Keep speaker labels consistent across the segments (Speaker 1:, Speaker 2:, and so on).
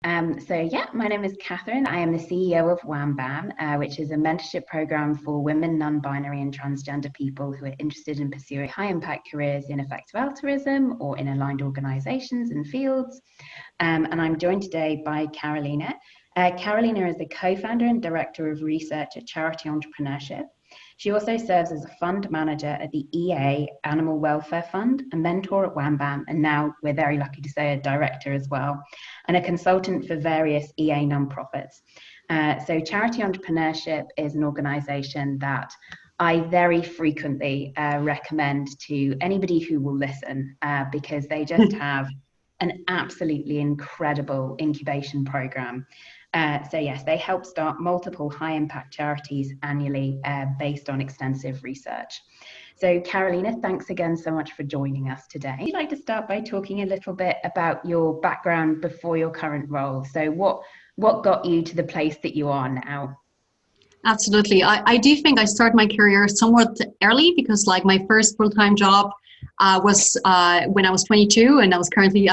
Speaker 1: My name is Catherine. I am the CEO of WANBAM, which is a mentorship program for women, non-binary and transgender people who are interested in pursuing high-impact careers in effective altruism or in aligned organizations and fields. And I'm joined today by Karolina. Karolina is the co-founder and director of research at Charity Entrepreneurship. She also serves as a fund manager at the EA Animal Welfare Fund, a mentor at WANBAM, and now we're very lucky to say a director as well, and a consultant for various EA nonprofits. So Charity Entrepreneurship is an organization that I very frequently recommend to anybody who will listen because they just have an absolutely incredible incubation program. Yes, they help start multiple high-impact charities annually based on extensive research. So Karolina, thanks again so much for joining us today. I'd like to start by talking a little bit about your background before your current role. So what got you to the place that you are now?
Speaker 2: Absolutely. I do think I started my career somewhat early because like my first full-time job was when I was 22, and I was currently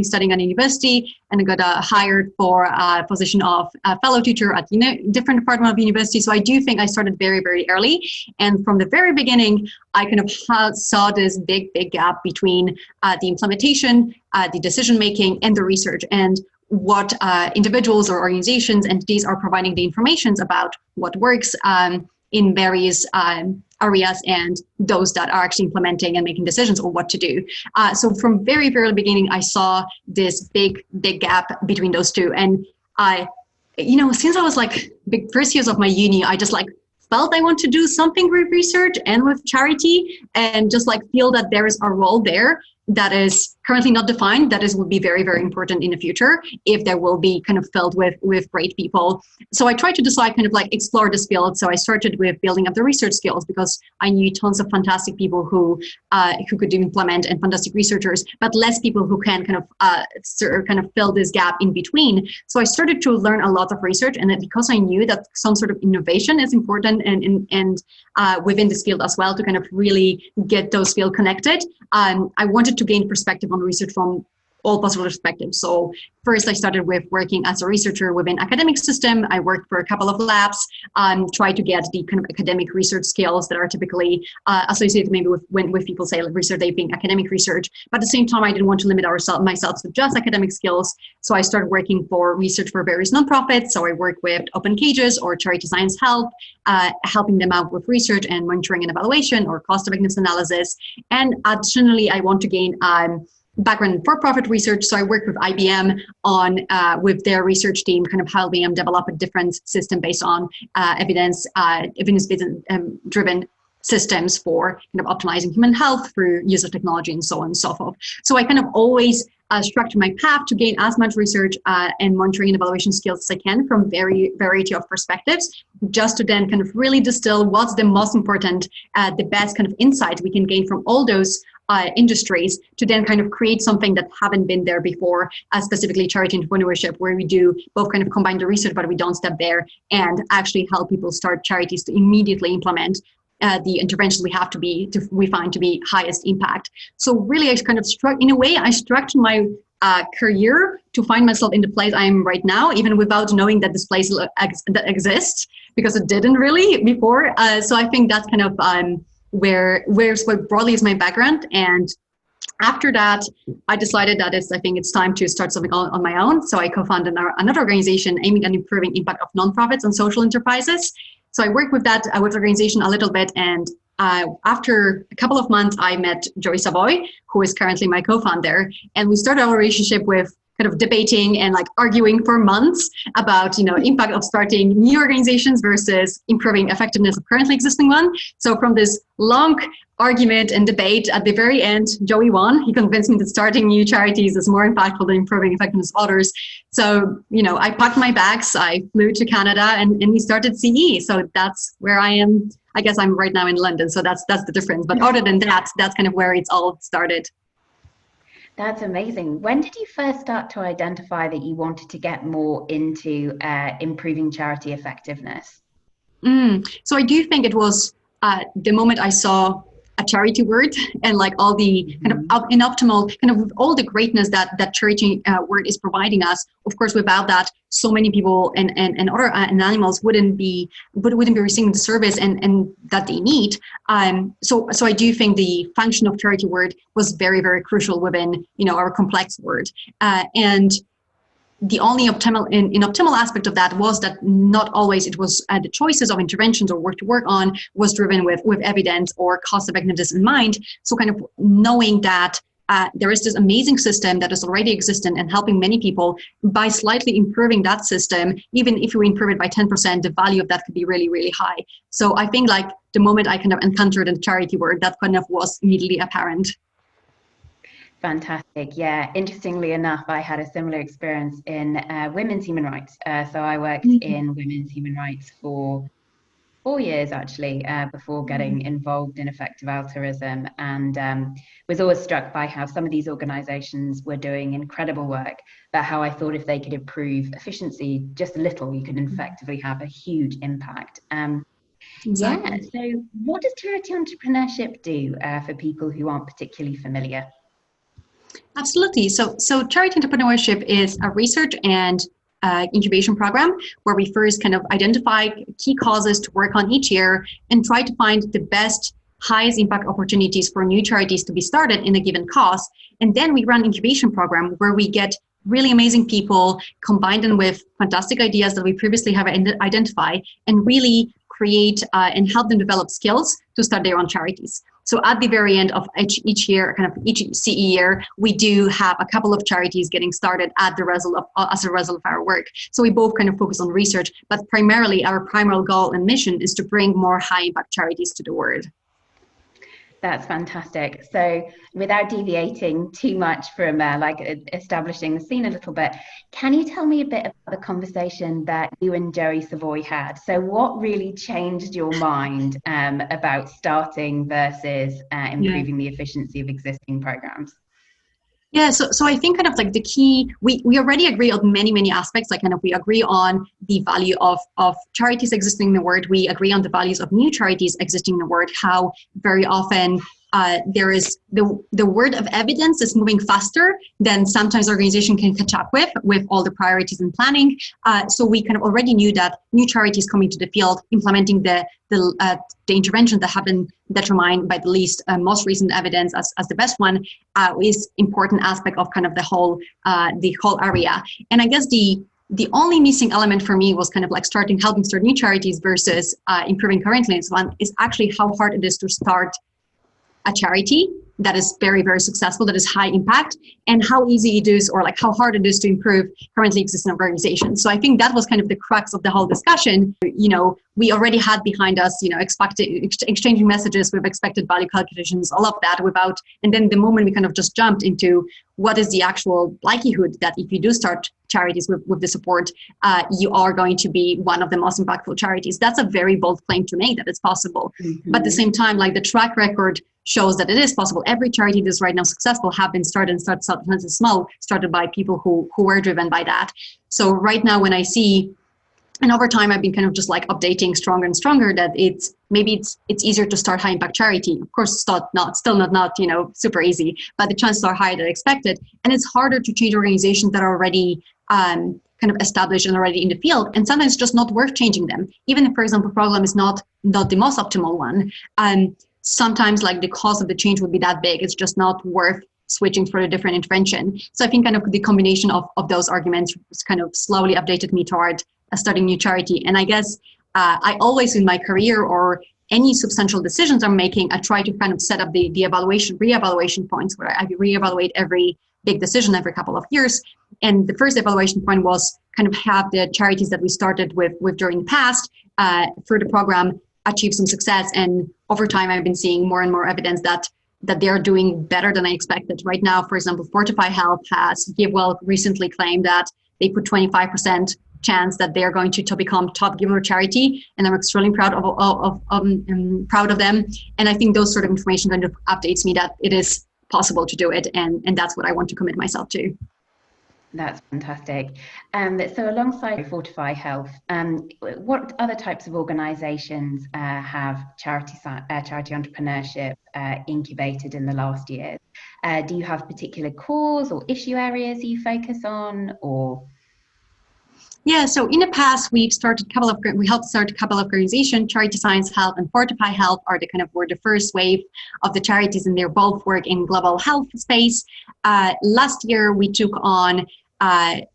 Speaker 2: studying at university, and I got hired for a position of a fellow teacher at different department of university. So I do think I started very, very early, and from the very beginning, I kind of saw this big gap between the implementation, the decision making, and the research, and what individuals or organizations, entities are providing the information about what works in various areas and those that are actually implementing and making decisions on what to do. So from very, very beginning, I saw this big gap between those two. And since I was like the first years of my uni, I just like felt I want to do something with research and with charity, and just like feel that there is a role there that is currently not defined, that will be very, very important in the future if there will be kind of filled with great people. So I tried to decide kind of like explore this field. So I started with building up the research skills because I knew tons of fantastic people who could implement, and fantastic researchers, but less people who can kind of fill this gap in between. So I started to learn a lot of research, and then because I knew that some sort of innovation is important and within this field as well to kind of really get those fields connected, I wanted to gain perspective on research from all possible perspectives. So first I started with working as a researcher within academic system. I worked for a couple of labs, tried to get the kind of academic research skills that are typically associated maybe with when people say research, they think academic research. But at the same time, I didn't want to limit myself to just academic skills. So I started working for research for various nonprofits. So I worked with Open Cages or Charity Science Help, helping them out with research and monitoring and evaluation or cost effectiveness analysis. And additionally, I want to gain background in for-profit research. So I worked with IBM on with their research team, kind of helping them develop a different system based on evidence-driven systems for kind of optimizing human health through use of technology and so on and so forth. So I kind of always structure my path to gain as much research and monitoring and evaluation skills as I can from variety of perspectives, just to then kind of really distill what's the most important, the best kind of insights we can gain from all those industries to then kind of create something that haven't been there before, specifically charity entrepreneurship, where we do both kind of combine the research, but we don't step there and actually help people start charities to immediately implement the interventions we find to be highest impact. So really, I kind of I structured my career to find myself in the place I am right now, even without knowing that this place that exists, because it didn't really before. So I think that's kind of where what broadly is my background. And after that, I decided that I think it's time to start something on my own. So I co-founded another organization aiming at improving impact of nonprofits and social enterprises. So I worked with that organization a little bit, and after a couple of months, I met Joey Savoy, who is currently my co-founder, and we started our relationship with kind of debating and like arguing for months about impact of starting new organizations versus improving effectiveness of currently existing one. So from this long argument and debate, at the very end, Joey won. He convinced me that starting new charities is more impactful than improving effectiveness of others. So I packed my bags, I flew to Canada, and we started CE. So that's where I am. I guess I'm right now in London, so that's the difference. But other than that, that's kind of where it's all started.
Speaker 1: That's amazing. When did you first start to identify that you wanted to get more into improving charity effectiveness?
Speaker 2: So I do think it was the moment I saw a charity word and like all the kind of in optimal kind of all the greatness that charity word is providing us. Of course, without that, so many people and other and animals wouldn't be receiving the service and that they need. So I do think the function of charity word was very, very crucial within, our complex word. And the only optimal aspect of that was that not always it was the choices of interventions or work to work on was driven with evidence or cost effectiveness in mind. So kind of knowing that there is this amazing system that is already existent and helping many people, by slightly improving that system, even if you improve it by 10%, the value of that could be really, really high. So I think like the moment I kind of encountered the charity word, that kind of was immediately apparent.
Speaker 1: Fantastic. Yeah. Interestingly enough, I had a similar experience in women's human rights. So I worked in women's human rights for 4 years, actually, before getting involved in effective altruism, and was always struck by how some of these organizations were doing incredible work, but how I thought if they could improve efficiency just a little, you could effectively have a huge impact. Yeah. So what does charity entrepreneurship do for people who aren't particularly familiar?
Speaker 2: Absolutely. So Charity Entrepreneurship is a research and incubation program where we first kind of identify key causes to work on each year and try to find the best, highest impact opportunities for new charities to be started in a given cause. And then we run an incubation program where we get really amazing people, combine them with fantastic ideas that we previously have identified, and really create and help them develop skills to start their own charities. So at the very end of each year, kind of each CE year, we do have a couple of charities getting started as a result of our work. So we both kind of focus on research, but primarily our primary goal and mission is to bring more high impact charities to the world.
Speaker 1: That's fantastic. So without deviating too much from establishing the scene a little bit, can you tell me a bit about the conversation that you and Joey Savoy had? So what really changed your mind about starting versus improving the efficiency of existing programs?
Speaker 2: Yeah, so I think kind of like the key, we already agree on many aspects, like kind of we agree on the value of charities existing in the world. We agree on the values of new charities existing in the world, how very often there is the word of evidence is moving faster than sometimes organization can catch up with all the priorities and planning. So we kind of already knew that new charities coming to the field, implementing the intervention that have been determined by the least most recent evidence as the best one is important aspect of kind of the whole area. And I guess the only missing element for me was kind of like helping start new charities versus improving current one is actually how hard it is to start a charity that is very, very successful, that is high impact, and how easy it is or like how hard it is to improve currently existing organizations. So I think that was kind of the crux of the whole discussion. We already had behind us, exchanging messages with expected value calculations, all of that and then the moment we kind of just jumped into what is the actual likelihood that if you do start charities with the support, you are going to be one of the most impactful charities. That's a very bold claim to make that it's possible. Mm-hmm. But at the same time, like the track record shows that it is possible. Every charity that is right now successful have been started small, started by people who were driven by that. So right now when I see, and over time I've been kind of just like updating stronger and stronger that it's easier to start high impact charity. Of course, it's still not super easy, but the chances are higher than expected. And it's harder to change organizations that are already kind of established and already in the field. And sometimes it's just not worth changing them. Even if, for example, problem is not the most optimal one. Sometimes like the cost of the change would be that big. It's just not worth switching for a different intervention. So I think kind of the combination of those arguments kind of slowly updated me toward starting new charity. And I guess I always in my career or any substantial decisions I'm making, I try to kind of set up the reevaluation points where I reevaluate every big decision every couple of years. And the first evaluation point was kind of have the charities that we started with during the past through the program achieve some success. And over time, I've been seeing more and more evidence that they're doing better than I expected. Right now, for example, Fortify Health has GiveWell recently claimed that they put 25% chance that they are going to become top giver charity, and I'm extremely proud of them. And I think those sort of information kind of updates me that it is possible to do it, and that's what I want to commit myself to.
Speaker 1: That's fantastic. So alongside Fortify Health, what other types of organisations have charity entrepreneurship incubated in the last year? Do you have particular cause or issue areas you focus on, or?
Speaker 2: Yeah, so in the past, we helped start a couple of organizations. Charity Science Health and Fortify Health were the first wave of the charities, and they both work in global health space. Last year, we took on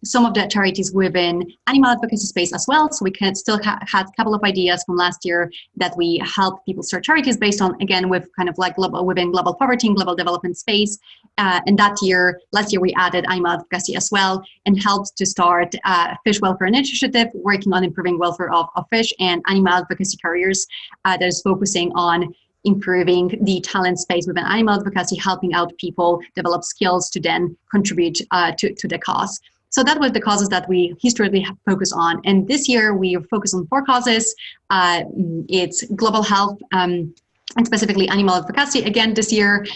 Speaker 2: some of the charities within animal advocacy space as well. So we had a couple of ideas from last year that we help people start charities based on, again, with within global poverty and global development space. And last year we added animal advocacy as well and helped to start Fish Welfare Initiative, working on improving welfare of fish and animal advocacy careers that is focusing on improving the talent space within animal advocacy, helping out people develop skills to then contribute to the cause. So that was the causes that we historically focus on. And this year we focus on 4 causes. It's global health and specifically animal advocacy. Again, this year,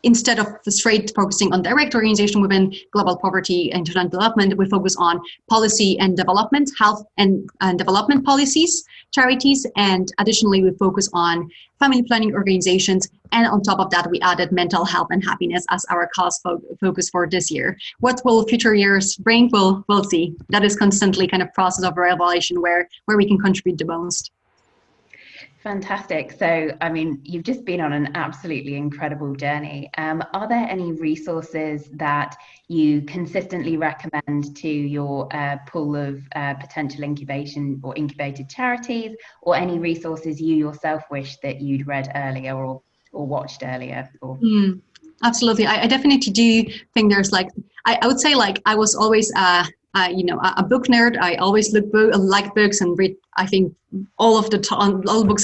Speaker 2: instead of straight focusing on direct organization within global poverty and international development, we focus on policy and development, health and development policies, charities, and additionally, we focus on family planning organizations. And on top of that, we added mental health and happiness as our cause focus for this year. What will future years bring? We'll see. That is constantly process of evaluation where we can contribute the most.
Speaker 1: Fantastic. So, I mean, you've just been on an absolutely incredible journey. Are there any resources that you consistently recommend to your pool of potential incubation or incubated charities, or any resources you yourself wish that you'd read earlier or watched earlier?
Speaker 2: Absolutely. I definitely do think there's I would say I was always a book nerd. I always like books and read, I think, all books on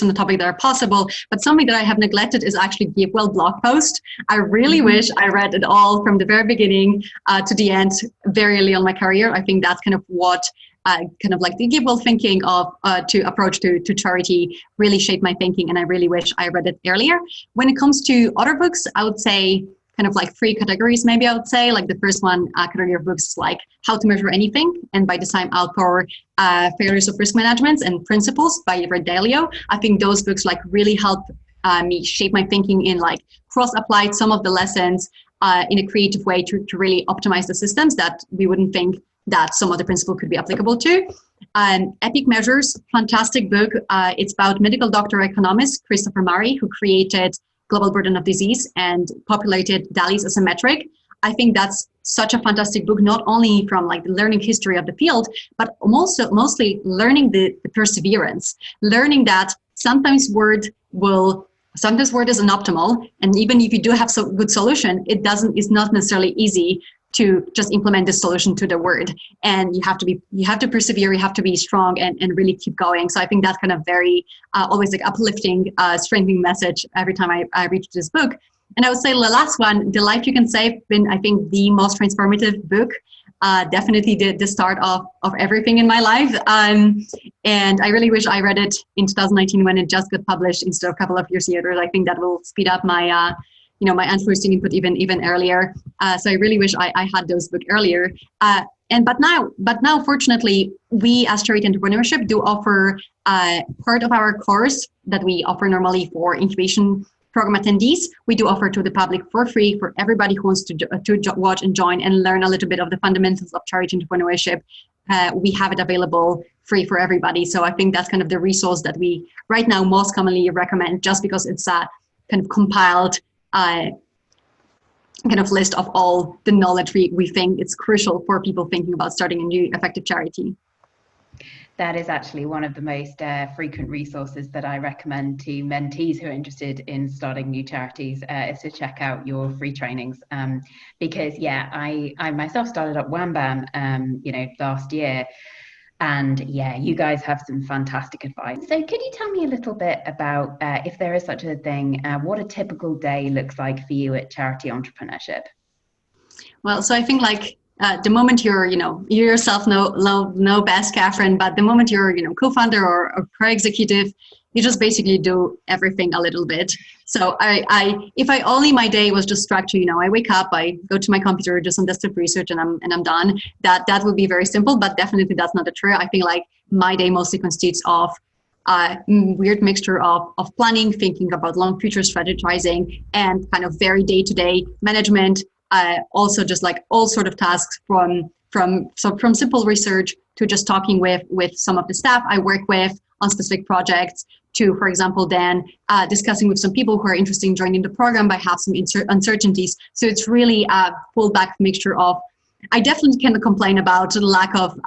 Speaker 2: the topic that are possible. But something that I have neglected is actually Give Well blog post. I really wish I read it all from the very beginning to the end very early on my career. I think that's what the Give Well thinking of to approach to charity really shaped my thinking, and I really wish I read it earlier. When it comes to other books, I would say 3 categories, maybe I would say. The first one category of books like How to Measure Anything and by Design Outpour, Failures of Risk Management and Principles by Ray Dalio. I think those books really helped me shape my thinking in cross-applied some of the lessons in a creative way to really optimize the systems that we wouldn't think that some of the principle could be applicable to. Epic Measures, fantastic book. It's about medical doctor economist Christopher Murray, who created Global Burden of Disease and populated DALYs as a metric. I think that's such a fantastic book, not only from the learning history of the field, but also mostly learning the perseverance, learning that sometimes word isn't optimal. And even if you do have a good solution, it's not necessarily easy to just implement this solution to the word. And you have to persevere, you have to be strong and really keep going. So I think that's very always uplifting, strengthening message every time I read this book. And I would say the last one, The Life You Can Save, been, I think, the most transformative book. Definitely the start of everything in my life. And I really wish I read it in 2019 when it just got published instead of a couple of years later. I think that will speed up my my altruistic input even earlier. So I really wish I had those books earlier. But now, fortunately, we as Charity Entrepreneurship do offer part of our course that we offer normally for incubation program attendees. We do offer to the public for free for everybody who wants to watch and join and learn a little bit of the fundamentals of Charity Entrepreneurship. We have it available free for everybody. So I think that's the resource that we right now most commonly recommend, just because it's a compiled list of all the knowledge we think it's crucial for people thinking about starting a new effective charity.
Speaker 1: That is actually one of the most frequent resources that I recommend to mentees who are interested in starting new charities, is to check out your free trainings. Because I myself started up WANBAM, last year. And you guys have some fantastic advice. So could you tell me a little bit about, if there is such a thing, what a typical day looks like for you at Charity Entrepreneurship?
Speaker 2: Well, so I think the moment you yourself know best, Catherine, but the moment you're, co-founder or co-executive, you just basically do everything a little bit. So if my day was just structured, I wake up, I go to my computer, do some desktop research, and I'm done. That would be very simple, but definitely that's not the truth. I think like my day mostly consists of weird mixture of planning, thinking about long future strategizing, and kind of very day-to-day management. Also just like all sort of tasks from simple research to just talking with some of the staff I work with on specific projects, to, for example, then discussing with some people who are interested in joining the program but have some uncertainties. So it's really a full back mixture of, I definitely cannot complain about the lack of,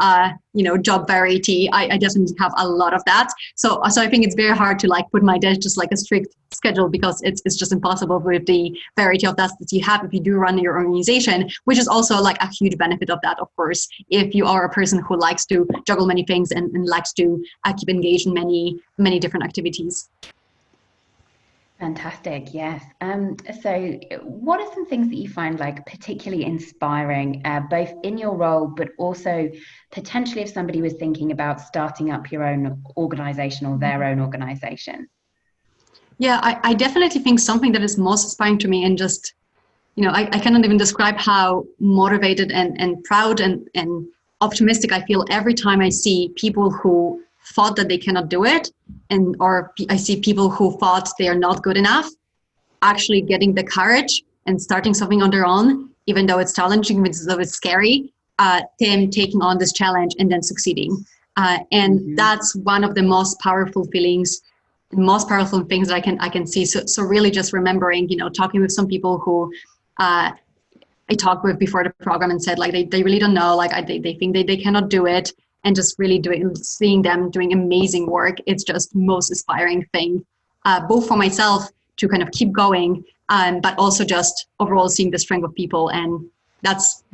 Speaker 2: job variety. I definitely have a lot of that. So I think it's very hard to like put my day just like a strict schedule, because it's just impossible with the variety of tasks that you have if you do run your organization, which is also like a huge benefit of that, of course, if you are a person who likes to juggle many things and likes to keep engaged in many different activities.
Speaker 1: Fantastic. Yes. So what are some things that you find like particularly inspiring, both in your role, but also potentially if somebody was thinking about starting up your own organization or their own organization?
Speaker 2: Yeah, I definitely think something that is most inspiring to me, and just, I cannot even describe how motivated and proud and optimistic I feel every time I see people who thought that they cannot do it, or I see people who thought they are not good enough actually getting the courage and starting something on their own, even though it's challenging, even though it's scary, them taking on this challenge and then succeeding. And that's one of the most powerful things that I can see. So really just remembering, talking with some people who I talked with before the program and said like they really don't know, like they think they cannot do it, and just really seeing them doing amazing work. It's just most inspiring thing, both for myself to kind of keep going, but also just overall seeing the strength of people. And that's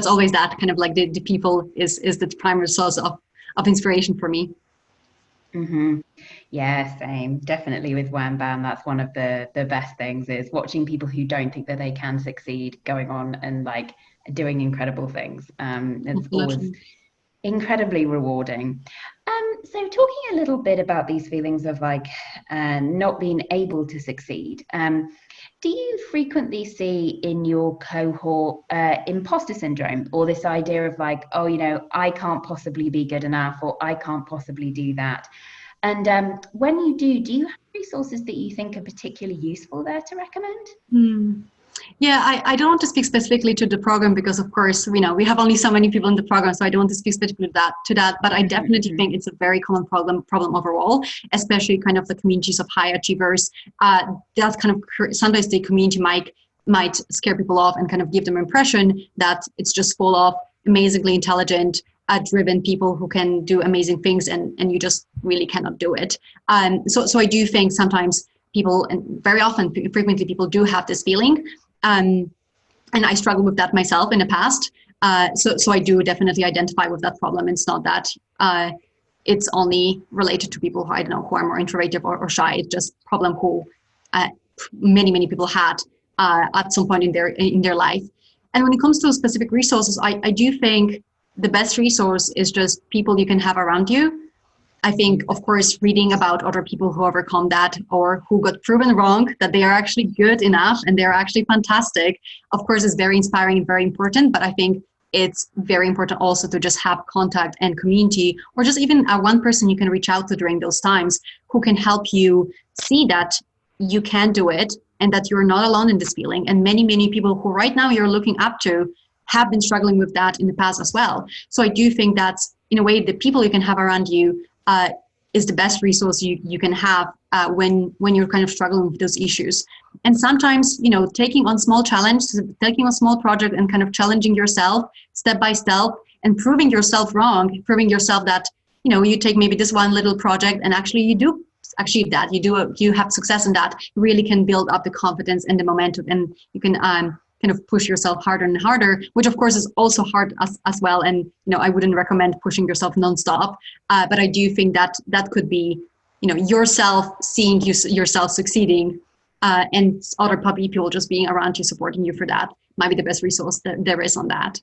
Speaker 2: always that kind of like the people is the primary source of inspiration for me.
Speaker 1: Mm-hmm. Yeah, same. Definitely with WANBAM, that's one of the best things, is watching people who don't think that they can succeed going on and like doing incredible things. It's always incredibly rewarding. So talking a little bit about these feelings of like not being able to succeed, do you frequently see in your cohort imposter syndrome, or this idea of like, oh, I can't possibly be good enough, or I can't possibly do that? And when you do you have resources that you think are particularly useful there to recommend?
Speaker 2: Yeah, I don't want to speak specifically to the program because, of course, we have only so many people in the program, so I don't want to speak specifically to that. But I definitely think it's a very common problem overall, especially kind of the communities of high achievers. That kind of sometimes the community might scare people off and kind of give them an impression that it's just full of amazingly intelligent, driven people who can do amazing things, and you just really cannot do it. So I do think sometimes people, and very often, frequently, people do have this feeling. And I struggled with that myself in the past. So I do definitely identify with that problem. It's not that it's only related to people who, I don't know, who are more introverted or shy. It's just a problem who many people had at some point in their life. And when it comes to specific resources, I do think the best resource is just people you can have around you. I think, of course, reading about other people who overcome that, or who got proven wrong, that they are actually good enough and they're actually fantastic, of course, is very inspiring and very important. But I think it's very important also to just have contact and community, or just even one person you can reach out to during those times who can help you see that you can do it and that you're not alone in this feeling. And many people who right now you're looking up to have been struggling with that in the past as well. So I do think that's, in a way, the people you can have around you is the best resource you can have when you're kind of struggling with those issues. And sometimes, taking on small challenges, taking a small project and kind of challenging yourself step by step and proving yourself wrong, proving yourself that, you take maybe this one little project and actually you do achieve that, you have success in that, really can build up the confidence and the momentum, and you can kind of push yourself harder and harder, which of course is also hard as well. And, I wouldn't recommend pushing yourself nonstop. But I do think that could be, yourself seeing yourself succeeding, and other people just being around you, supporting you for that might be the best resource that there is on that.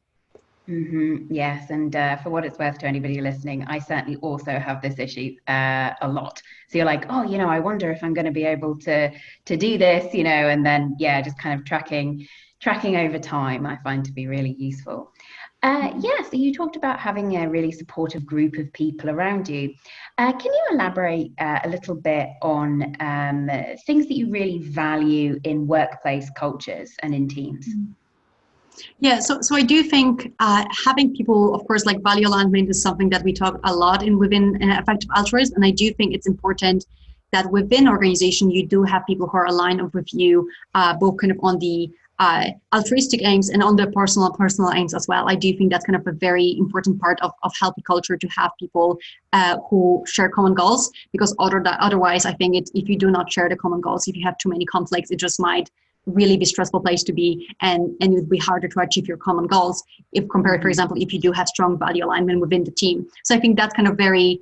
Speaker 1: Yes, and for what it's worth to anybody listening, I certainly also have this issue a lot. So you're like, oh, I wonder if I'm going to be able to do this, and then just kind of tracking over time, I find to be really useful. So you talked about having a really supportive group of people around you. Can you elaborate a little bit on things that you really value in workplace cultures and in teams?
Speaker 2: Yeah, so I do think having people, of course, like value alignment is something that we talk a lot within effective altruism, and I do think it's important that within organization you do have people who are aligned with you, both kind of on the altruistic aims and on the personal aims as well. I do think that's kind of a very important part of healthy culture, to have people who share common goals, because otherwise I think if you do not share the common goals, if you have too many conflicts, it just might really be stressful place to be, and it would be harder to achieve your common goals if compared, for example, if you do have strong value alignment within the team. So I think that's kind of very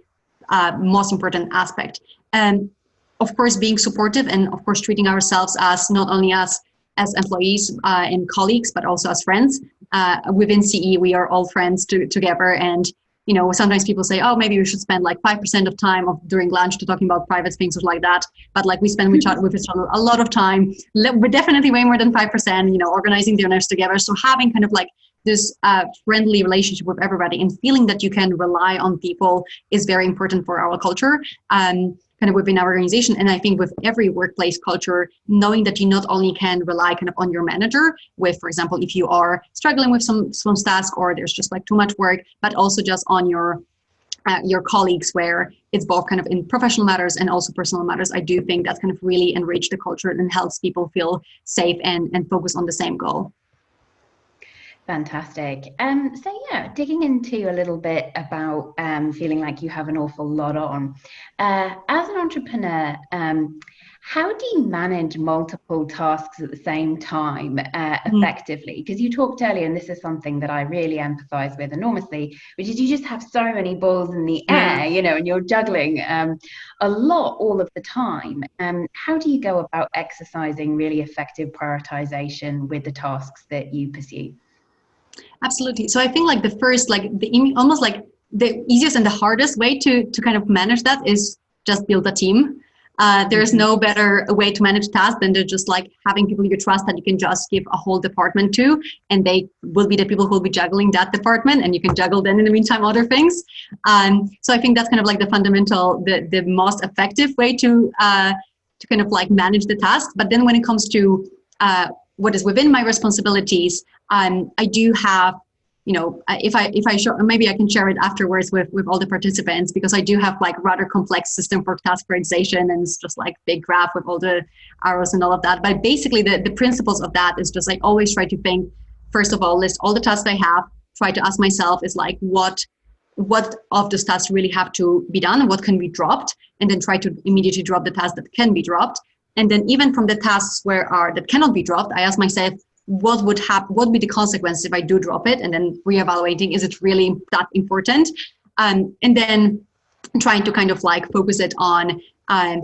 Speaker 2: most important aspect. And of course, being supportive, and of course treating ourselves as not only as employees and colleagues, but also as friends. Within CE, we are all friends together, and sometimes people say, oh, maybe we should spend like 5% of time during lunch to talking about private things or like that. But like we spend with each other a lot of time, we're definitely way more than 5%, organizing dinners together. So having kind of like this friendly relationship with everybody and feeling that you can rely on people is very important for our culture. Kind of within our organization. And I think with every workplace culture, knowing that you not only can rely kind of on your manager with, for example, if you are struggling with some task or there's just like too much work, but also just on your colleagues, where it's both kind of in professional matters and also personal matters. I do think that's kind of really enrich the culture and helps people feel safe and focus on the same goal.
Speaker 1: Fantastic. Digging into a little bit about feeling like you have an awful lot on. As an entrepreneur, how do you manage multiple tasks at the same time effectively? Because you talked earlier, and this is something that I really empathize with enormously, which is you just have so many balls in the air, and you're juggling a lot all of the time. How do you go about exercising really effective prioritization with the tasks that you pursue?
Speaker 2: Absolutely. So I think like the first, almost like the easiest and the hardest way to kind of manage that is just build a team. There's no better way to manage tasks than to just like having people you trust that you can just give a whole department to, and they will be the people who will be juggling that department, and you can juggle then in the meantime other things. So I think that's kind of like the fundamental, the most effective way to kind of like manage the task. But then when it comes to what is within my responsibilities, I do have, if I show, maybe I can share it afterwards with all the participants, because I do have like rather complex system for task prioritization, and it's just like big graph with all the arrows and all of that. But basically the principles of that is just I always try to think, first of all, list all the tasks I have, try to ask myself is like, what of those tasks really have to be done and what can be dropped, and then try to immediately drop the tasks that can be dropped. And then even from the tasks that cannot be dropped, I ask myself, what would be the consequence if I do drop it? And then reevaluating, is it really that important? And then trying to kind of like focus it on kind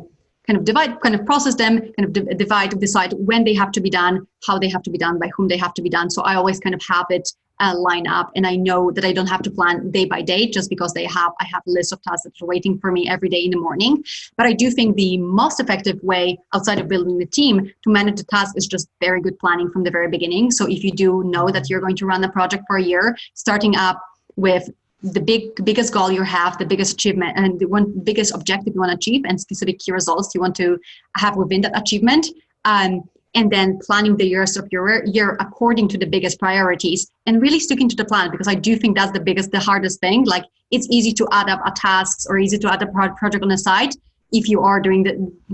Speaker 2: of process them, kind of decide when they have to be done, how they have to be done, by whom they have to be done. So I always kind of have it line up, and I know that I don't have to plan day by day, just because I have a list of tasks that are waiting for me every day in the morning. But I do think the most effective way outside of building the team to manage the task is just very good planning from the very beginning. So if you do know that you're going to run a project for a year, starting up with the biggest goal you have, the biggest achievement, and the biggest objective you want to achieve, and specific key results you want to have within that achievement. And then planning the years of your year according to the biggest priorities, and really sticking to the plan, because I do think that's the hardest thing. Like, it's easy to add up tasks or easy to add a project on the side if you are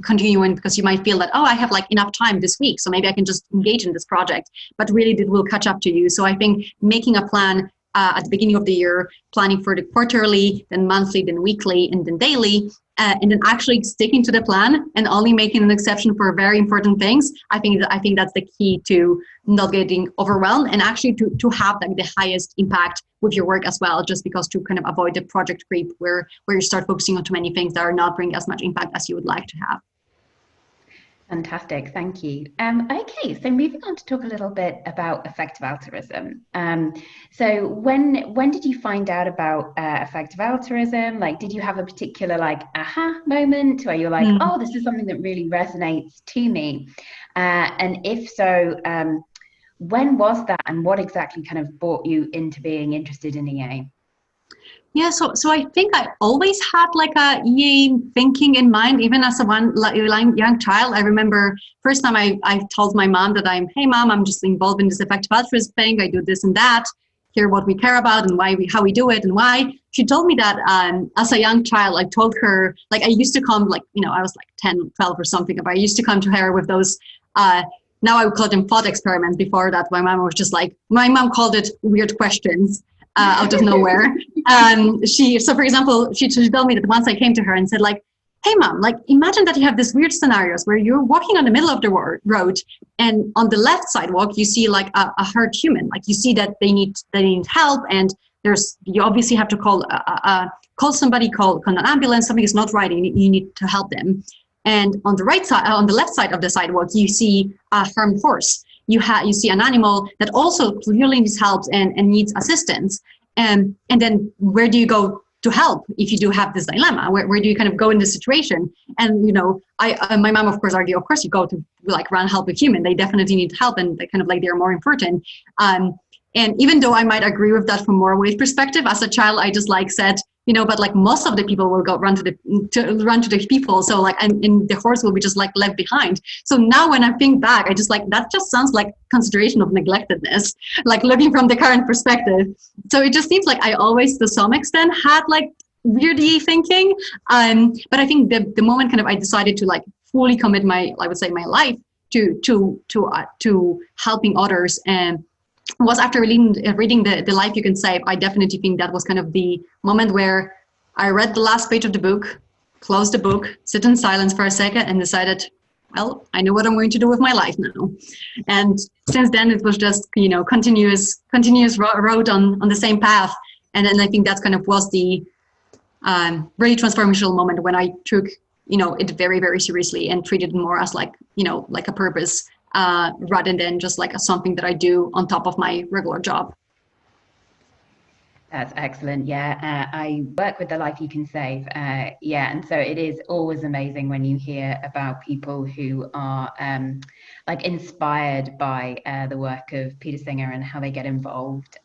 Speaker 2: continuing, because you might feel that, oh, I have like enough time this week, so maybe I can just engage in this project, but really it will catch up to you. So I think making a plan at the beginning of the year, planning for the quarterly, then monthly, then weekly, and then daily, and then actually sticking to the plan and only making an exception for very important things. I think that's the key to not getting overwhelmed, and actually to have like the highest impact with your work as well, just because to kind of avoid the project creep where you start focusing on too many things that are not bringing as much impact as you would like to have.
Speaker 1: Fantastic, thank you. Okay, so moving on to talk a little bit about effective altruism. So when did you find out about effective altruism? Like, did you have a particular like aha moment where you're like, oh, this is something that really resonates to me? And if so, when was that, and what exactly kind of brought you into being interested in EA?
Speaker 2: Yeah, so I think I always had like a EA thinking in mind, even as a young child. I remember first time I told my mom that hey mom, I'm just involved in this effective altruism thing. I do this and that. Here what we care about and how we do it and why. She told me that as a young child, I told her, like I used to come, like, I was like 10, 12 or something, but I used to come to her with those, now I would call them thought experiments. Before that, my mom called it weird questions. Out of nowhere. So for example, she told me that once I came to her and said like, hey mom, like imagine that you have these weird scenarios where you're walking on the middle of the road and on the left sidewalk, you see like a hurt human, like you see that they need help. And you obviously have to call somebody, call an ambulance, something is not right and you need to help them. And on the left side of the sidewalk, you see a harmed horse. You see an animal that also clearly needs help and needs assistance. And then where do you go to help if you do have this dilemma? Where do you kind of go in this situation? And, my mom, of course, argued, of course, you go to like run help a human. They definitely need help and they kind of like they're more important. And even though I might agree with that from more weight perspective, as a child, I just like said, but like most of the people will go run to the people. So like, and the horse will be just like left behind. So now when I think back, I just like, that just sounds like consideration of neglectedness, like looking from the current perspective. So it just seems like I always, to some extent, had like weird thinking. But I think the moment kind of I decided to like fully commit my life to helping others and was after reading the Life You Can Save. I definitely think that was kind of the moment where I read the last page of the book, closed the book, sit in silence for a second and decided, well, I know what I'm going to do with my life now. And since then it was just, continuous road on the same path. And then I think that kind of was the really transformational moment when I took, it very, very seriously and treated it more as like, like a purpose rather than just like something that I do on top of my regular job.
Speaker 1: That's excellent. Yeah, I work with the Life You Can Save. And so it is always amazing when you hear about people who are like inspired by the work of Peter Singer and how they get involved.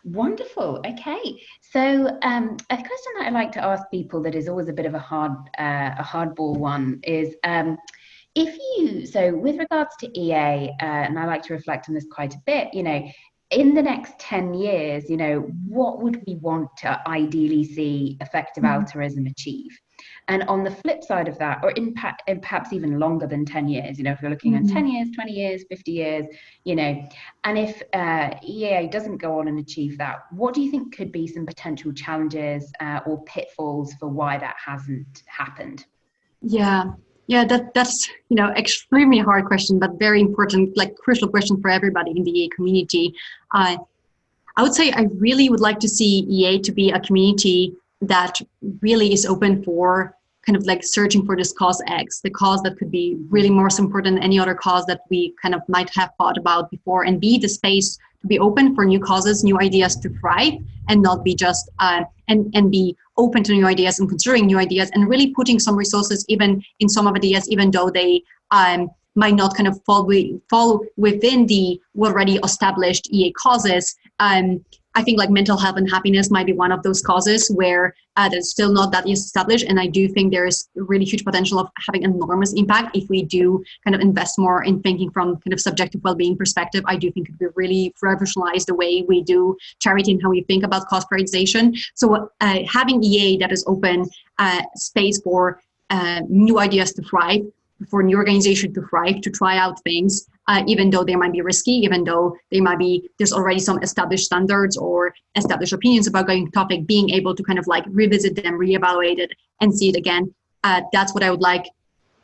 Speaker 1: Wonderful. Okay, so a question that I like to ask people that is always a bit of a hardball one is. So with regards to EA, and I like to reflect on this quite a bit, in the next 10 years, what would we want to ideally see effective altruism achieve? And on the flip side of that, or perhaps even longer than 10 years, if you're looking at 10 years, 20 years, 50 years, and if EA doesn't go on and achieve that, what do you think could be some potential challenges or pitfalls for why that hasn't happened?
Speaker 2: Yeah, that's extremely hard question, but very important, like crucial question for everybody in the EA community. I would say I really would like to see EA to be a community that really is open for kind of like searching for this cause X, the cause that could be really more important than any other cause that we kind of might have thought about before, and be the space to be open for new causes, new ideas to thrive, and not be just and be open to new ideas and considering new ideas and really putting some resources even in some of the ideas, even though they might not kind of fall within the already established EA causes. I think like mental health and happiness might be one of those causes where there's still not that established. And I do think there is really huge potential of having enormous impact if we do kind of invest more in thinking from kind of subjective well-being perspective. I do think it would really revolutionize the way we do charity and how we think about cause prioritization. So having EA that is open space for new ideas to thrive, for new organization to thrive, to try out things, even though they might be risky, even though there's already some established standards or established opinions about going topic, being able to kind of like revisit them, reevaluate it, and see it again. That's what I would like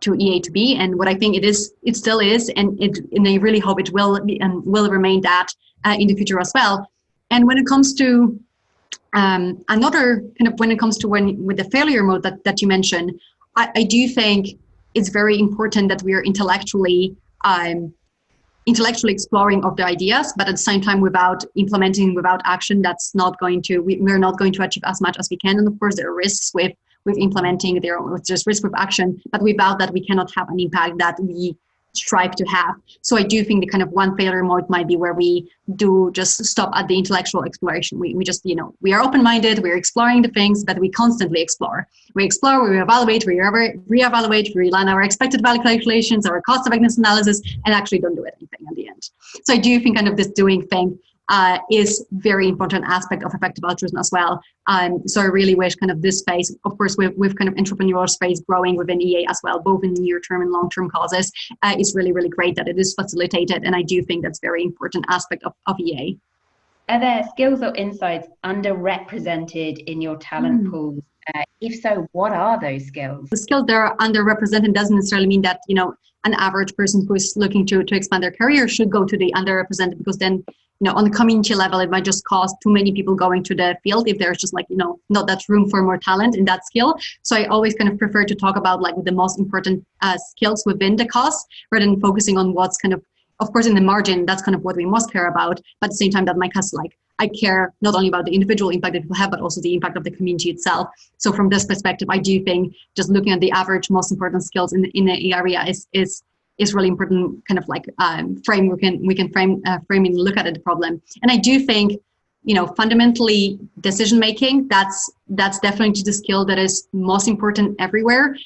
Speaker 2: to EA to be, and what I think it still is, and I really hope it will be and will remain that in the future as well. And when it comes to when it comes to with the failure mode that you mentioned, I do think it's very important that we are intellectually exploring of the ideas, but at the same time, without implementing, without action, that's not going to, we're not going to achieve as much as we can. And of course, there are risks with implementing, there's risk with action, but without that, we cannot have an impact that we strive to have. So I do think the kind of one failure mode might be where we do just stop at the intellectual exploration. We just, we are open-minded, we're exploring the things, but we constantly explore. We explore, we evaluate, we reevaluate, we rely on our expected value calculations, our cost effectiveness analysis, and actually don't do anything at the end. So I do think kind of this doing thing is very important aspect of effective altruism as well. So I really wish kind of this space, of course, with kind of entrepreneurial space growing within EA as well, both in near-term and long-term causes, is really, really great that it is facilitated. And I do think that's very important aspect of EA.
Speaker 1: Are there skills or insights underrepresented in your talent pools? If so, what are those skills?
Speaker 2: The skills that are underrepresented doesn't necessarily mean that, an average person who is looking to expand their career should go to the underrepresented, because then, on the community level, it might just cause too many people going to the field if there's just not that room for more talent in that skill. So I always kind of prefer to talk about the most important skills within the cause, rather than focusing on what's kind of course, in the margin, that's kind of what we most care about. But at the same time, that my cause, I care not only about the individual impact that people have, but also the impact of the community itself. So from this perspective, I do think just looking at the average most important skills in the area is really important kind of frame we can frame and look at the problem. And I do think, fundamentally decision making, that's definitely the skill that is most important everywhere,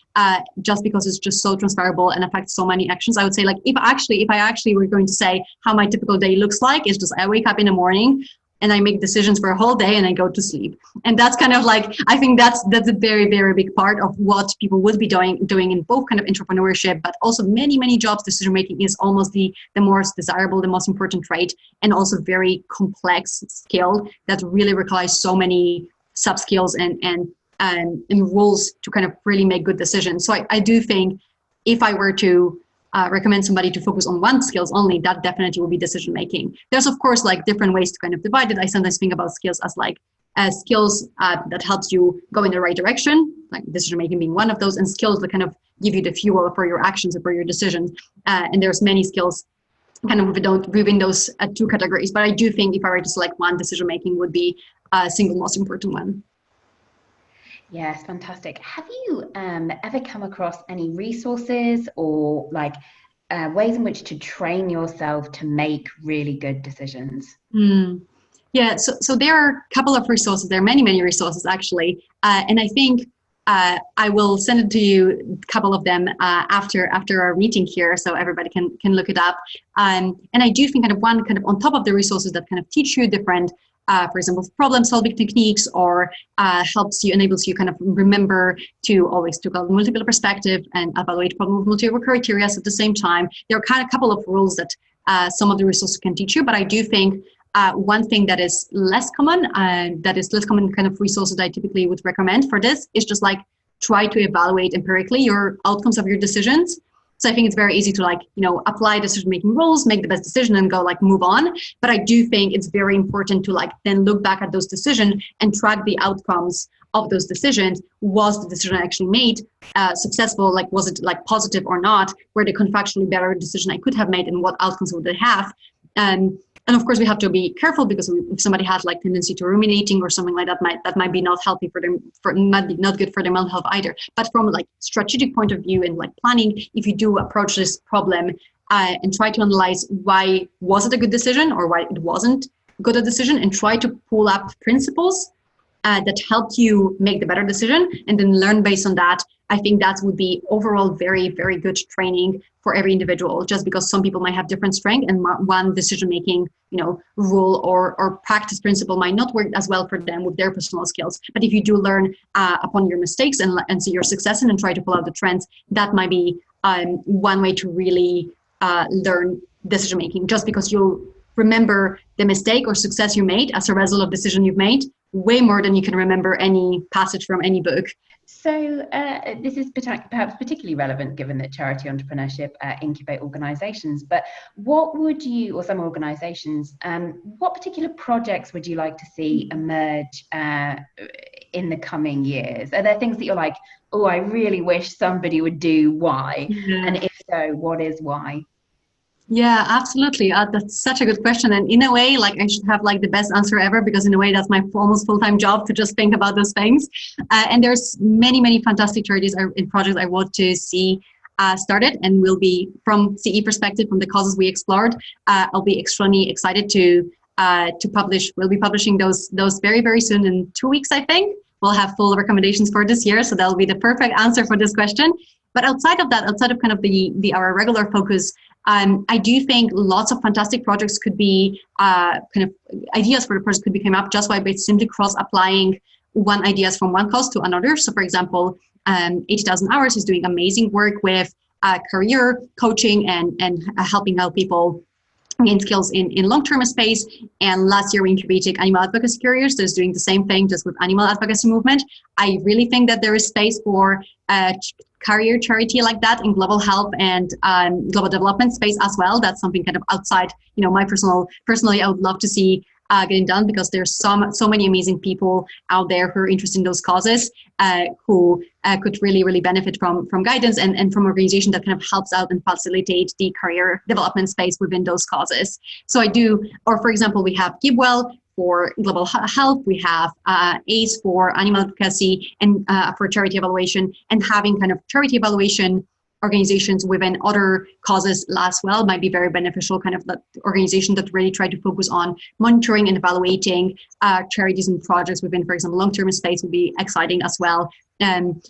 Speaker 2: just because it's just so transferable and affects so many actions. I would say if I actually were going to say how my typical day looks like, it's just I wake up in the morning and I make decisions for a whole day and I go to sleep. And that's kind of I think that's a very, very big part of what people would be doing in both kind of entrepreneurship, but also many, many jobs. Decision making is almost the most desirable, the most important trait, and also very complex skill that really requires so many sub skills and rules to kind of really make good decisions. So I do think if I were to recommend somebody to focus on one skills only, that definitely will be decision making. There's of course different ways to kind of divide it. I sometimes think about skills as skills that helps you go in the right direction, like decision making being one of those, and skills that kind of give you the fuel for your actions and for your decisions. And there's many skills kind of within those two categories. But I do think if I were to select one, decision making would be a single most important one.
Speaker 1: Yes, fantastic. Have you ever come across any resources or ways in which to train yourself to make really good decisions?
Speaker 2: Yeah, so there are a couple of resources. There are many, many resources actually. And I think I will send it to you, a couple of them after our meeting here, so everybody can look it up. And I do think one on top of the resources that kind of teach you different for example, problem solving techniques, or enables you kind of remember to always take a multiple perspective and evaluate problem with multiple criteria at the same time. There are kind of a couple of rules that some of the resources can teach you, but I do think one thing that is less common, kind of resources that I typically would recommend for this is just try to evaluate empirically your outcomes of your decisions. So I think it's very easy to apply decision-making rules, make the best decision and go move on. But I do think it's very important to then look back at those decisions and track the outcomes of those decisions. Was the decision I actually made successful? Was it positive or not? Were they contractually better decision I could have made, and what outcomes would they have? And of course, we have to be careful, because if somebody has tendency to ruminating or something like that, might be not healthy for them, might be not good for their mental health either. But from strategic point of view and planning, if you do approach this problem and try to analyze why was it a good decision or why it wasn't good a decision, and try to pull up principles that helped you make the better decision, and then learn based on that, I think that would be overall very, very good training for every individual, just because some people might have different strength, and one decision-making, rule or practice principle might not work as well for them with their personal skills. But if you do learn upon your mistakes and see your success and try to pull out the trends, that might be one way to really learn decision-making, just because you'll remember the mistake or success you made as a result of decision you've made way more than you can remember any passage from any book.
Speaker 1: So this is perhaps particularly relevant given that charity entrepreneurship incubate organizations, but what would you, or some organizations, what particular projects would you like to see emerge in the coming years? Are there things that you're like, oh, I really wish somebody would do Y?
Speaker 2: Yeah.
Speaker 1: And if so, what is Y?
Speaker 2: Yeah, absolutely. That's such a good question. And in a way, like I should have like the best answer ever, because in a way that's my almost full-time job to just think about those things. And there's many, many fantastic charities and projects I want to see started, and will be, from CE perspective, from the causes we explored, I'll be extremely excited to publish. We'll be publishing those very, very soon, in 2 weeks, I think. We'll have full recommendations for this year. So that'll be the perfect answer for this question. But outside of that, outside of kind of our regular focus, I do think lots of fantastic projects could be kind of ideas for the project could be came up just by simply cross applying one ideas from one cause to another. So, for example, 80,000 Hours is doing amazing work with career coaching and helping out people gain skills in long-term space. And last year we incubated animal advocacy careers that's doing the same thing, just with animal advocacy movement. I really think that there is space for career charity like that in global health and global development space as well. That's something kind of outside, my personally, I would love to see getting done, because there's so many amazing people out there who are interested in those causes, who could really, really benefit from guidance and from organization that kind of helps out and facilitate the career development space within those causes. So I do, or for example, we have GiveWell for global health, we have ACE for animal advocacy and for charity evaluation, and having kind of charity evaluation organizations within other causes as well might be very beneficial. Kind of that organization that really try to focus on monitoring and evaluating charities and projects within, for example, long-term space would be exciting as well.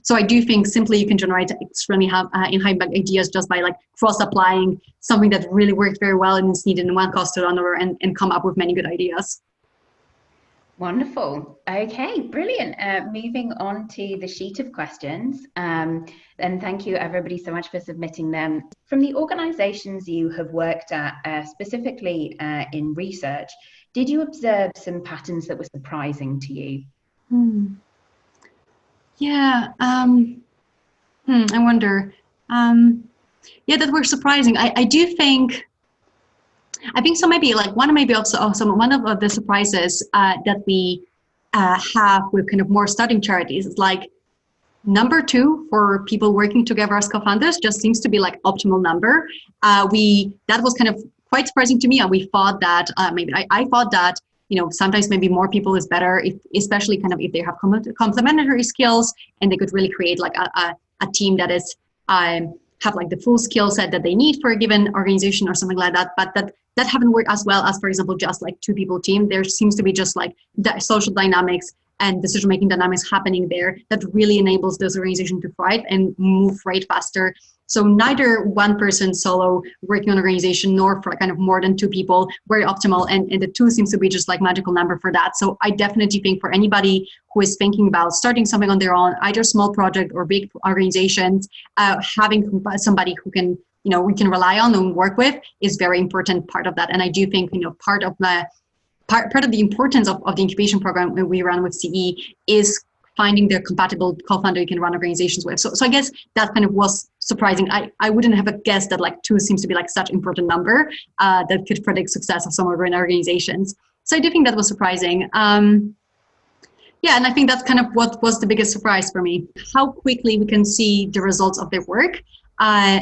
Speaker 2: So I do think simply you can generate extremely high impact ideas just by like cross-applying something that really worked very well and is needed in one cause to another, and come up with many good ideas.
Speaker 1: Wonderful. Okay, brilliant. Moving on to the sheet of questions. And thank you everybody so much for submitting them. From the organizations you have worked at, specifically in research, did you observe some patterns that were surprising to you?
Speaker 2: Yeah, I wonder. Yeah, that were surprising. I do think, so. Maybe like one of the surprises that we have with kind of more starting charities is like number 2 for people working together as co-founders just seems to be like optimal number. That was kind of quite surprising to me, and we thought that I thought that sometimes maybe more people is better, especially kind of if they have complementary skills and they could really create like a team that is have like the full skill set that they need for a given organization or something like that. But that haven't worked as well as, for example, just like 2 people team. There seems to be just like the social dynamics and decision-making dynamics happening there that really enables this organization to thrive and move right faster. So neither one person solo working on an organization nor for kind of more than 2 people very optimal. And the 2 seems to be just like magical number for that. So I definitely think for anybody who is thinking about starting something on their own, either small project or big organizations, having somebody who can, we can rely on and work with is very important part of that. And I do think, part of the importance of the incubation program we run with CE is finding their compatible co-founder you can run organizations with. So I guess that kind of was surprising. I wouldn't have guessed that like 2 seems to be like such important number that could predict success of some of our organizations. So I do think that was surprising. Yeah, and I think that's kind of what was the biggest surprise for me, how quickly we can see the results of their work.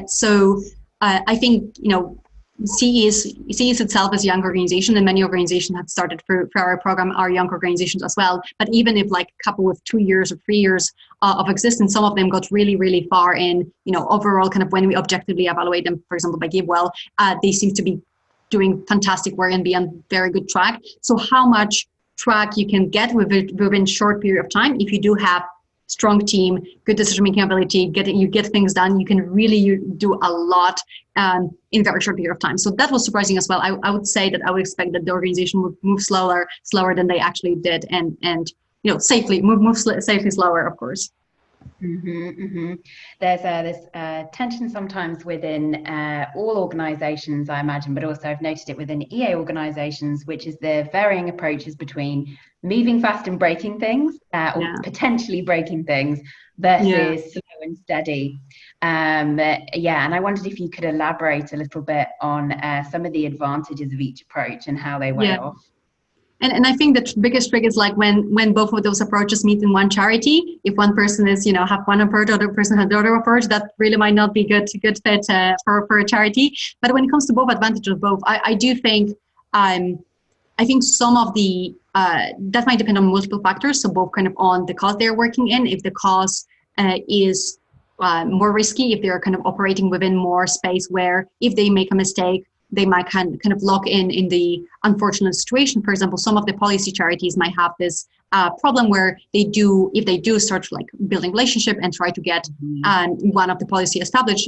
Speaker 2: So I think, CES itself is a young organization, and many organizations have started for our program are young organizations as well. But even if like a couple with 2 years or 3 years of existence, some of them got really, really far in, overall kind of when we objectively evaluate them, for example, by GiveWell, they seem to be doing fantastic work and be on very good track. So how much track you can get within short period of time, if you do have strong team, good decision-making ability, get things done, you can really do a lot in a very short period of time. So that was surprising as well. I would say that I would expect that the organization would move slower than they actually did, and safely safely slower, of course.
Speaker 1: There's this tension sometimes within all organizations, I imagine, but also I've noticed it within EA organizations, which is the varying approaches between moving fast and breaking things, or potentially breaking things, versus slow and steady. And I wondered if you could elaborate a little bit on some of the advantages of each approach and how they weigh off.
Speaker 2: And I think the biggest trick is like when both of those approaches meet in one charity. If one person is, have one approach, other person has the other approach, that really might not be good fit for a charity. But when it comes to both advantages of both, I do think, I think some of the, that might depend on multiple factors. So both kind of on the cause they're working in, if the cause is more risky, if they're kind of operating within more space where if they make a mistake, they might kind of lock in the unfortunate situation. For example, some of the policy charities might have this problem where if they do start like building relationship and try to get one of the policy established,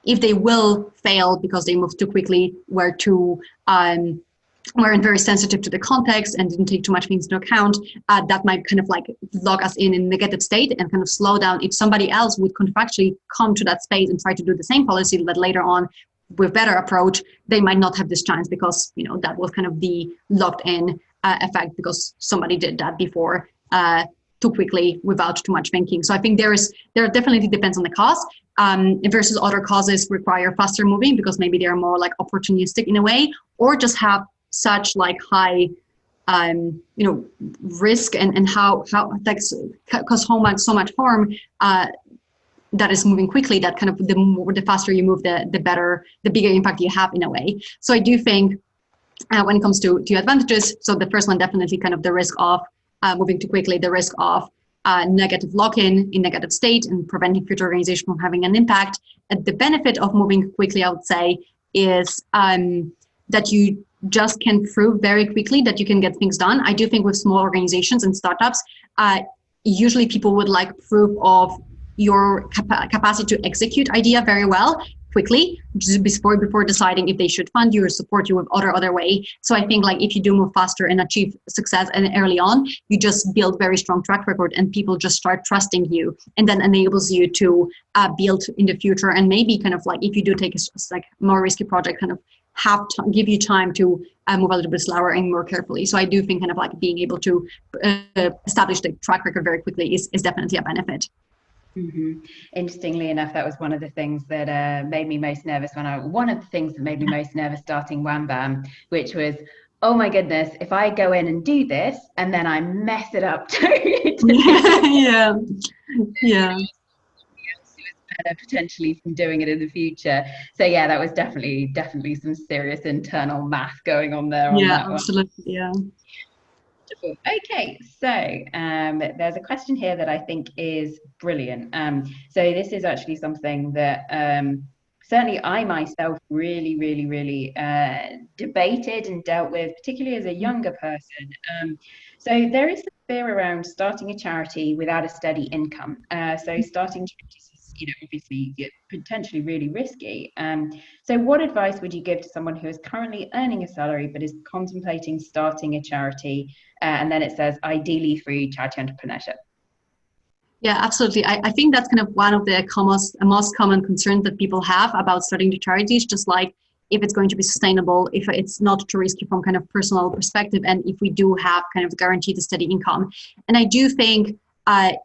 Speaker 2: if they will fail because they move too quickly, weren't very sensitive to the context and didn't take too much things into account, that might kind of like lock us in a negative state and kind of slow down. If somebody else would contractually come to that space and try to do the same policy, but later on with better approach, they might not have this chance because, that was kind of the locked in effect because somebody did that before too quickly without too much thinking. So I think there definitely depends on the cause versus other causes require faster moving because maybe they're more like opportunistic in a way, or just have such like high risk and how that's cause so much harm that is moving quickly, that kind of the faster you move, the bigger impact you have in a way. So I do think when it comes to advantages, so the first one, definitely kind of the risk of moving too quickly, the risk of negative lock-in in negative state and preventing future organization from having an impact. And the benefit of moving quickly, I would say, is that you just can prove very quickly that you can get things done. I do think with small organizations and startups, usually people would like proof of your capacity to execute idea very well quickly just before deciding if they should fund you or support you with other way. So I think like if you do move faster and achieve success and early on, you just build very strong track record and people just start trusting you, and then enables you to build in the future. And maybe kind of like if you do take a like more risky project, kind of give you time to move a little bit slower and more carefully. So I do think kind of like being able to establish the track record very quickly is definitely a benefit.
Speaker 1: Mm-hmm. Interestingly enough, that was one of the things that made me most nervous starting WANBAM, which was, oh my goodness, if I go in and do this and then I mess it up totally.
Speaker 2: yeah.
Speaker 1: Potentially from doing it in the future. So yeah, that was definitely some serious internal math going on there.
Speaker 2: Absolutely. Yeah.
Speaker 1: Okay, so there's a question here that I think is brilliant. So this is actually something that certainly I myself really debated and dealt with, particularly as a younger person. So there is the fear around starting a charity without a steady income. So starting charities is, obviously potentially really risky. So what advice would you give to someone who is currently earning a salary but is contemplating starting a charity? And then it says, ideally through charity entrepreneurship.
Speaker 2: Yeah, absolutely. I think that's kind of one of the most common concerns that people have about starting the charities, just like if it's going to be sustainable, if it's not too risky from kind of personal perspective, and if we do have kind of guaranteed a steady income. And I do think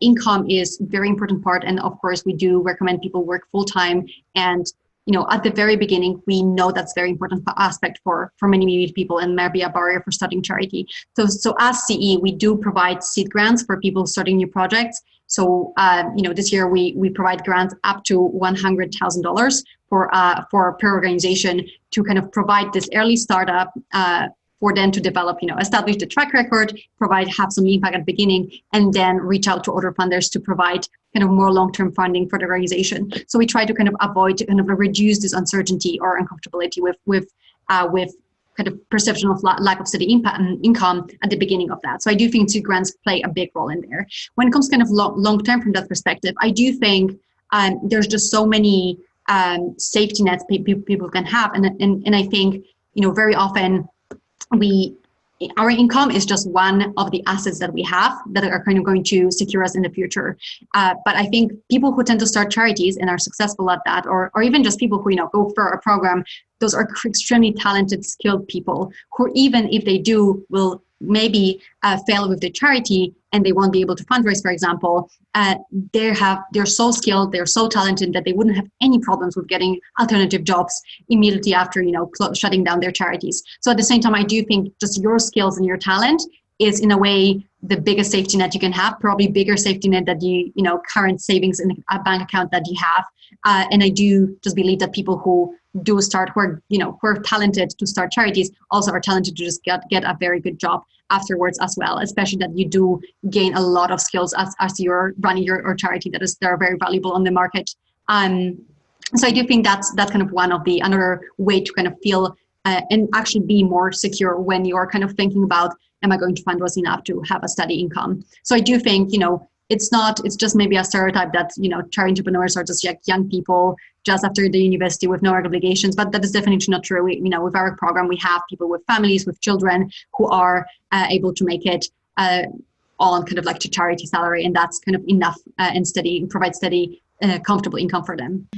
Speaker 2: income is a very important part. And of course, we do recommend people work full-time. And at the very beginning, we know that's very important aspect for many people and maybe a barrier for starting charity. So as CE, we do provide seed grants for people starting new projects. So, this year we provide grants up to $100,000 for per organization to kind of provide this early startup for them to develop, establish the track record, have some impact at the beginning, and then reach out to other funders to provide kind of more long-term funding for the organization. So we try to kind of reduce this uncertainty or uncomfortability with kind of perception of lack of steady income at the beginning of that. So I do think seed grants play a big role in there. When it comes kind of long-term from that perspective, I do think there's just so many safety nets people can have. And I think, very often our income is just one of the assets that we have that are kind of going to secure us in the future. But I think people who tend to start charities and are successful at that, or even just people who, go for a program, those are extremely talented, skilled people who, even if they will maybe fail with the charity, and they won't be able to fundraise, for example, they're so skilled, they're so talented that they wouldn't have any problems with getting alternative jobs immediately after, shutting down their charities. So at the same time, I do think just your skills and your talent is in a way the biggest safety net you can have, probably bigger safety net that current savings in a bank account that you have. And I do just believe that people who do start, who are talented to start charities, also are talented to just get a very good job afterwards as well, especially that you do gain a lot of skills as you're running your charity that are very valuable on the market. So I do think that's kind of another way to kind of feel and actually be more secure when you're kind of thinking about, am I going to fundraise enough to have a steady income? So I do think, it's just maybe a stereotype that, charity entrepreneurs are just like young people just after the university with no obligations, but that is definitely not true. With our program, we have people with families, with children who are able to make it on kind of like to charity salary, and that's kind of enough and provide steady, comfortable income for them.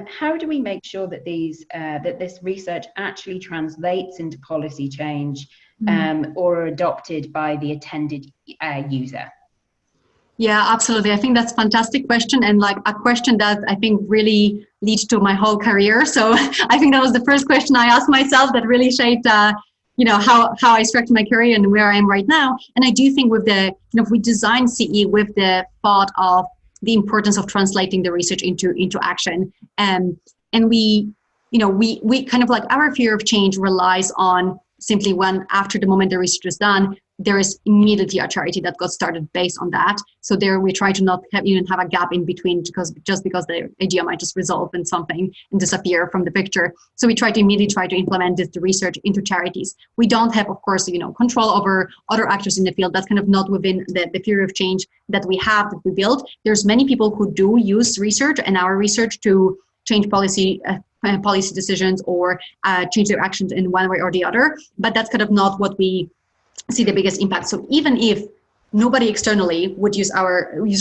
Speaker 1: How do we make sure that this research actually translates into policy change or are adopted by the attended user?
Speaker 2: Yeah, absolutely. I think that's a fantastic question, and like a question that I think really leads to my whole career. So I think that was the first question I asked myself that really shaped how I structured my career and where I am right now. And I do think with we design CE with the thought of the importance of translating the research into action. And we kind of like our fear of change relies on simply after the moment the research is done, there is immediately a charity that got started based on that. So there we try to not even have a gap in between because the idea might just resolve in something and disappear from the picture. So we try to immediately implement the research into charities. We don't have, of course, control over other actors in the field. That's kind of not within the theory of change that we have, that we build. There's many people who do use research and our research to change policy decisions or change their actions in one way or the other. But that's kind of not what we see the biggest impact. So even if nobody externally would use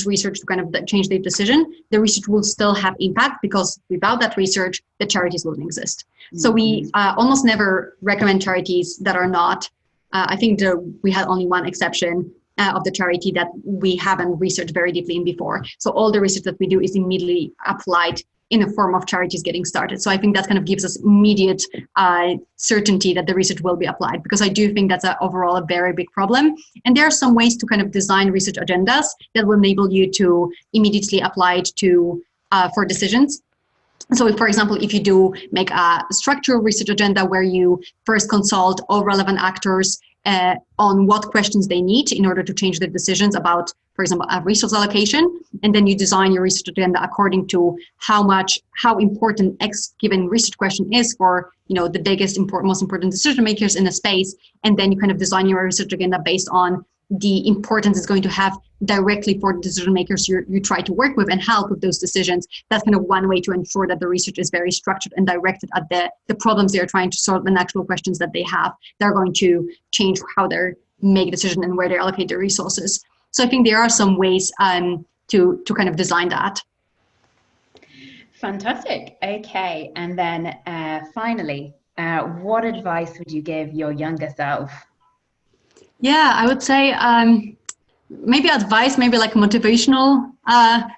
Speaker 2: research to kind of change their decision, the research will still have impact because without that research, the charities wouldn't exist. Mm-hmm. So we almost never recommend charities that are not, I think we had only one exception of the charity that we haven't researched very deeply in before. So all the research that we do is immediately applied in the form of charities getting started. So I think that kind of gives us immediate certainty that the research will be applied, because I do think that's overall a very big problem. And there are some ways to kind of design research agendas that will enable you to immediately apply it to for decisions. So if, for example, if you do make a structural research agenda where you first consult all relevant actors on what questions they need in order to change their decisions about, for example, a resource allocation, and then you design your research agenda according to how important X given research question is for the biggest most important decision makers in a space, and then you kind of design your research agenda based on the importance it's going to have directly for the decision makers you try to work with and help with those decisions. That's kind of one way to ensure that the research is very structured and directed at the problems they're trying to solve and actual questions that they have. They're going to change how they make decisions and where they allocate their resources. So I think there are some ways to kind of design that.
Speaker 1: Fantastic. Okay. And then finally, what advice would you give your younger self?
Speaker 2: Yeah, I would say maybe advice, maybe like motivational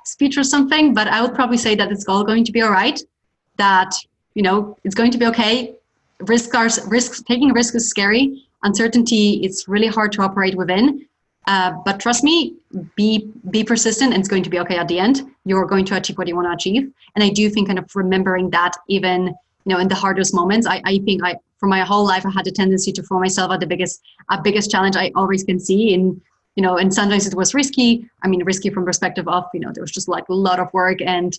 Speaker 2: speech or something, but I would probably say that it's all going to be all right, that, it's going to be okay. Taking risks is scary. Uncertainty, it's really hard to operate within. But trust me, be persistent and it's going to be okay at the end. You're going to achieve what you want to achieve. And I do think kind of remembering that even, in the hardest moments, I think for my whole life, I had a tendency to throw myself at the biggest challenge I always can see. And sometimes it was risky. I mean, risky from perspective of, there was just like a lot of work and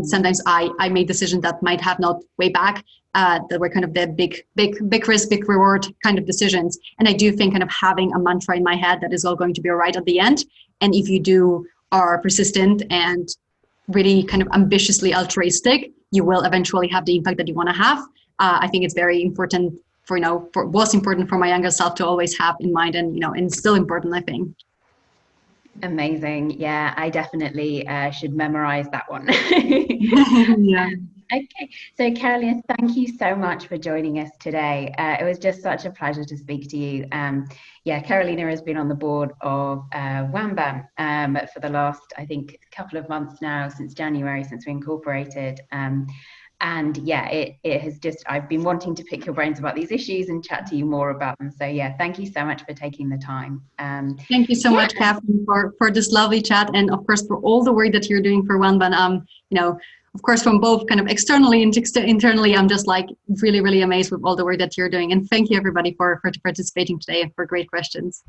Speaker 2: sometimes I made decisions that might have not way back, that were kind of the big risk, big reward kind of decisions. And I do think kind of having a mantra in my head that is all going to be all right at the end. And if you are persistent and really kind of ambitiously altruistic, you will eventually have the impact that you want to have. I think it's very important was important for my younger self to always have in mind, and still important, I think.
Speaker 1: Amazing. Yeah, I definitely should memorize that one.
Speaker 2: Yeah.
Speaker 1: Okay, so Karolina, thank you so much for joining us today. It was just such a pleasure to speak to you. Yeah, Karolina has been on the board of WANBAM for the last, I think, couple of months now, since January, since we incorporated. And yeah, it has just, I've been wanting to pick your brains about these issues and chat to you more about them. So yeah, thank you so much for taking the time.
Speaker 2: Thank you so
Speaker 1: Yeah,
Speaker 2: much, Catherine, for this lovely chat, and of course for all the work that you're doing for WANBAM. You know, of course, from both kind of externally and internally, I'm just like really, really amazed with all the work that you're doing. And thank you everybody for participating today and for great questions.